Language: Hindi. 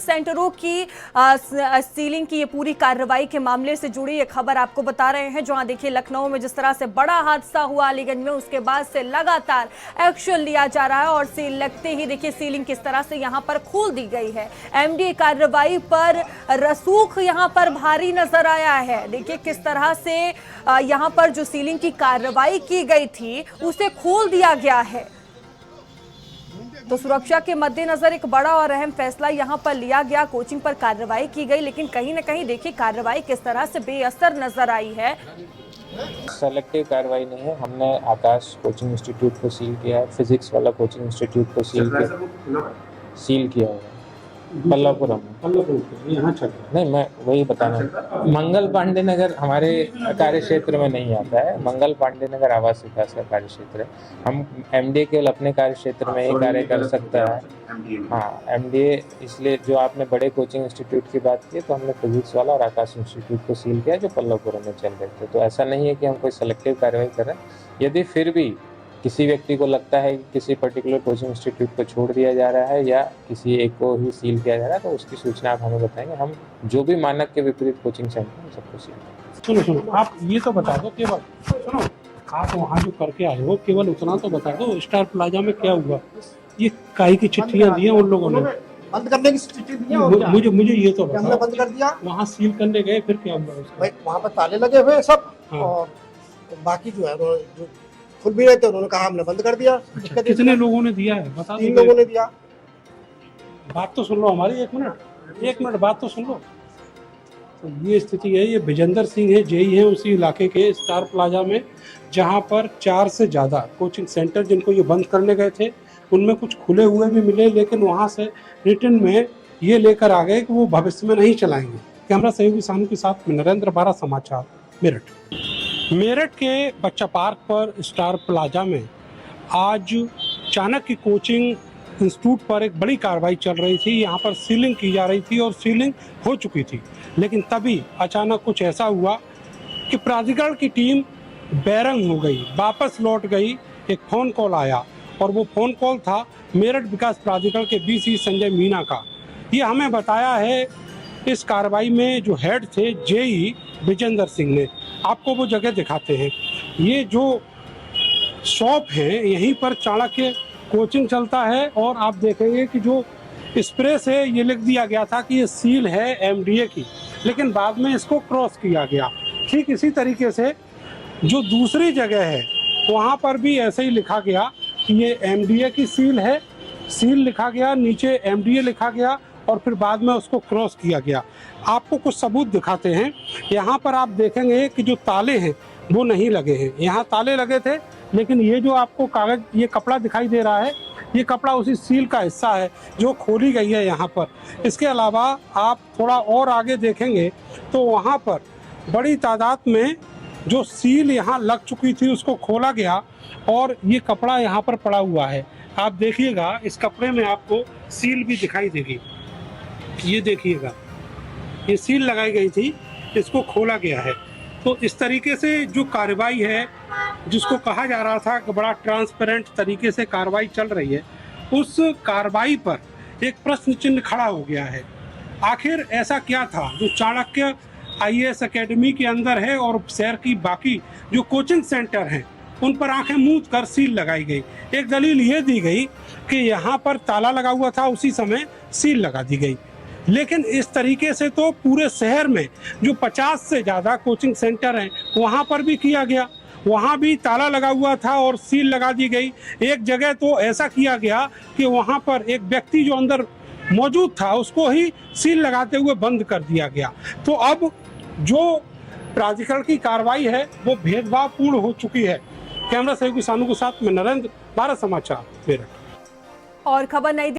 सेंटरों की सीलिंग की ये पूरी कार्रवाई के मामले से जुड़ी ये खबर आपको बता रहे हैं। जहां देखिए लखनऊ में जिस तरह से बड़ा हादसा हुआ अलीगंज में, उसके बाद से लगातार एक्शन लिया जा रहा है और सील लगते ही देखिए सीलिंग किस तरह से यहां पर खोल दी गई है। एमडीए कार्रवाई पर रसूख यहां पर भारी नजर आया है। देखिए किस तरह से यहां पर जो सीलिंग की कार्रवाई की गई थी उसे खोल दिया गया है। तो सुरक्षा के मद्देनजर एक बड़ा और अहम फैसला यहां पर लिया गया, कोचिंग पर कार्रवाई की गई, लेकिन कहीं ना कहीं देखिए कार्रवाई किस तरह से बेअसर नजर आई है। सेलेक्टिव कार्रवाई नहीं है। हमने आकाश कोचिंग इंस्टीट्यूट को सील किया है, फिजिक्स वाला कोचिंग इंस्टीट्यूट को सील किया है पल्लवपुरम यहाँ चल रहा है। नहीं, मैं वही बताना, मंगल पांडे नगर हमारे कार्य क्षेत्र में नहीं आता है। मंगल पांडे नगर आवास विकास का कार्य क्षेत्र है। हम एमडीए केवल अपने कार्य क्षेत्र में ही कार्य कर सकता है। हाँ, एमडीए, इसलिए जो आपने बड़े कोचिंग इंस्टीट्यूट की बात की, तो हमने फिजिक्स वाला और आकाश इंस्टीट्यूट को सील किया जो पल्लवपुरम में चल रहे थे। तो ऐसा नहीं है कि हम कोई सेलेक्टिव कार्रवाई कर रहे हैं। यदि फिर भी किसी व्यक्ति को लगता है कि किसी पर्टिकुलर कोचिंग इंस्टीट्यूट को छोड़ दिया जा रहा है या किसी एक को ही सील किया जा रहा है, तो उसकी सूचना आप हमें बताएंगे। हम जो भी मानक के विपरीत कोचिंग सेंटर है सबको सील करेंगे। सुनो, आप ये तो बता दो, केवल सुनो, आप वहाँ जो करके आए हो केवल उतना तो बता दो, स्टार प्लाजा में क्या हुआ? ये काई की चिट्ठियाँ दी हैं उन लोगों ने, बंद करने की चिट्ठी दी है। मुझे ये तो हमने बंद कर दिया। वहाँ सील करने गए, फिर क्या हुआ उसका? भाई वहाँ पर ताले लगे हुए सब। हाँ। और बाकी जो है जो खुल भी रहे थे उन्होंने कहा हमने बंद कर दिया। अच्छा, कितने लोगों ने दिया है बता दो। 3 लोगों ने दिया। बात तो सुन लो हमारी, एक मिनट बात तो सुन लो। तो ये स्थिति है, ये विजेंद्र सिंह है, जेई है उसी इलाके के स्टार प्लाजा में, जहाँ पर 4 से ज़्यादा कोचिंग सेंटर जिनको ये बंद करने गए थे, उनमें कुछ खुले हुए भी मिले, लेकिन वहाँ से रिटर्न में ये लेकर आ गए कि वो भविष्य में नहीं चलाएंगे। कैमरा सहयोगी सानू के साथ में नरेंद्र, 12 समाचार, मेरठ के बच्चा पार्क पर स्टार प्लाजा में आज चाणक्य कोचिंग इंस्टीट्यूट पर एक बड़ी कार्रवाई चल रही थी। यहाँ पर सीलिंग की जा रही थी और सीलिंग हो चुकी थी, लेकिन तभी अचानक कुछ ऐसा हुआ कि प्राधिकरण की टीम बैरंग हो गई, वापस लौट गई। एक फ़ोन कॉल आया और वो फ़ोन कॉल था मेरठ विकास प्राधिकरण के बीसी संजय मीना का। ये हमें बताया है इस कार्रवाई में जो हेड थे जेई विजेंद्र सिंह ने। आपको वो जगह दिखाते हैं। ये जो शॉप है यहीं पर चाणक्य कोचिंग चलता है, और आप देखेंगे कि जो स्प्रे से ये लिख दिया गया था कि ये सील है एमडीए की, लेकिन बाद में इसको क्रॉस किया गया। ठीक इसी तरीके से जो दूसरी जगह है वहाँ पर भी ऐसे ही लिखा गया कि ये एमडीए की सील है, सील लिखा गया, नीचे एमडीए लिखा गया और फिर बाद में उसको क्रॉस किया गया। आपको कुछ सबूत दिखाते हैं। यहाँ पर आप देखेंगे कि जो ताले हैं वो नहीं लगे हैं। यहाँ ताले लगे थे, लेकिन ये जो आपको कागज, ये कपड़ा दिखाई दे रहा है, ये कपड़ा उसी सील का हिस्सा है जो खोली गई है यहाँ पर। इसके अलावा आप थोड़ा और आगे देखेंगे तो वहाँ पर बड़ी तादाद में जो सील यहाँ लग चुकी थी उसको खोला गया और ये कपड़ा यहाँ पर पड़ा हुआ है। आप देखिएगा, इस कपड़े में आपको सील भी दिखाई देगी। ये देखिएगा, ये सील लगाई गई थी, इसको खोला गया है। तो इस तरीके से जो कार्रवाई है, जिसको कहा जा रहा था कि बड़ा ट्रांसपेरेंट तरीके से कार्रवाई चल रही है, उस कार्रवाई पर एक प्रश्न चिन्ह खड़ा हो गया है। आखिर ऐसा क्या था जो चाणक्य आईएएस एकेडमी के अंदर है और शहर की बाकी जो कोचिंग सेंटर हैं उन पर आंखें मूंद कर सील लगाई गई। एक दलील ये दी गई कि यहाँ पर ताला लगा हुआ था, उसी समय सील लगा दी गई। लेकिन इस तरीके से तो पूरे शहर में जो 50 से ज़्यादा कोचिंग सेंटर हैं वहाँ पर भी किया गया। वहाँ भी ताला लगा हुआ था और सील लगा दी गई। एक जगह तो ऐसा किया गया कि वहाँ पर एक व्यक्ति जो अंदर मौजूद था उसको ही सील लगाते हुए बंद कर दिया गया। तो अब जो प्राधिकरण की कार्रवाई है वो भेदभावपूर्ण हो चुकी है। कैमरा सहयोगी सानू के साथ में नरेंद्र, 12 समाचार, मेरठ। और खबर नहीं